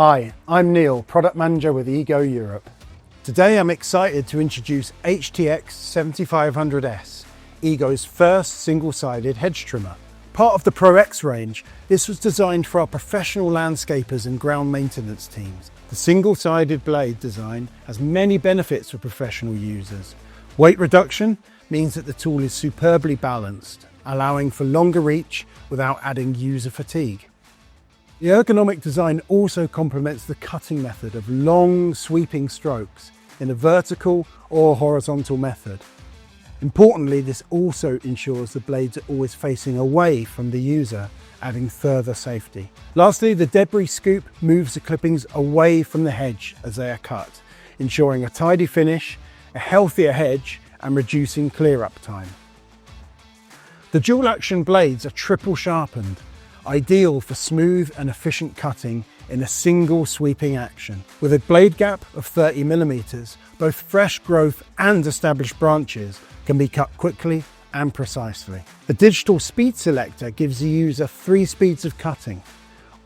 Hi, I'm Neil, Product Manager with EGO Europe. Today I'm excited to introduce HTX7500S, EGO's first single-sided hedge trimmer. Part of the Pro X range, this was designed for our professional landscapers and ground maintenance teams. The single-sided blade design has many benefits for professional users. Weight reduction means that the tool is superbly balanced, allowing for longer reach without adding user fatigue. The ergonomic design also complements the cutting method of long, sweeping strokes in a vertical or horizontal method. Importantly, this also ensures the blades are always facing away from the user, adding further safety. Lastly, the debris scoop moves the clippings away from the hedge as they are cut, ensuring a tidy finish, a healthier hedge, and reducing clear-up time. The dual-action blades are triple sharpened, ideal for smooth and efficient cutting in a single sweeping action. With a blade gap of 30 mm, both fresh growth and established branches can be cut quickly and precisely. The digital speed selector gives the user 3 speeds of cutting,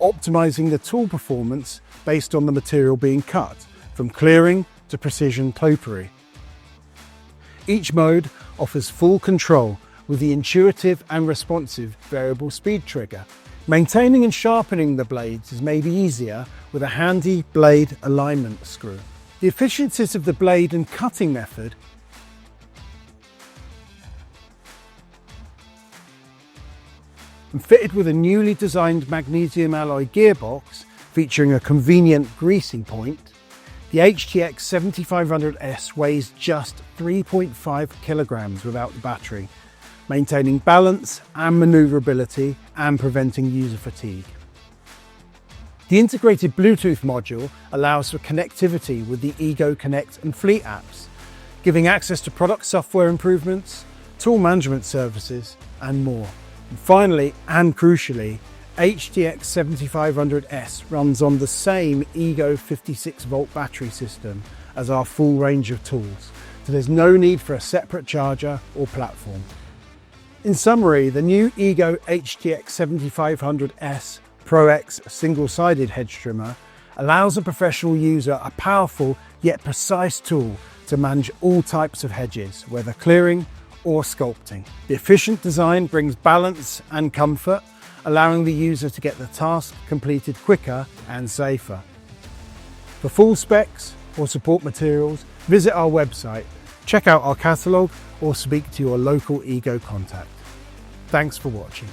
optimizing the tool performance based on the material being cut, from clearing to precision topiary. Each mode offers full control with the intuitive and responsive variable speed trigger. Maintaining and sharpening the blades is made easier with a handy blade alignment screw. The efficiencies of the blade and cutting method and fitted with a newly designed magnesium alloy gearbox featuring a convenient greasing point, the HTX7500S weighs just 3.5 kilograms without the battery, maintaining balance and maneuverability and preventing user fatigue. The integrated Bluetooth module allows for connectivity with the EGO Connect and Fleet apps, giving access to product software improvements, tool management services, and more. And finally, and crucially, HTX7500S runs on the same EGO 56-volt battery system as our full range of tools, so there's no need for a separate charger or platform. In summary, the new EGO HTX7500S Pro X single-sided hedge trimmer allows a professional user a powerful yet precise tool to manage all types of hedges, whether clearing or sculpting. The efficient design brings balance and comfort, allowing the user to get the task completed quicker and safer. For full specs or support materials, visit our website, check out our catalogue, or speak to your local EGO contact. Thanks for watching.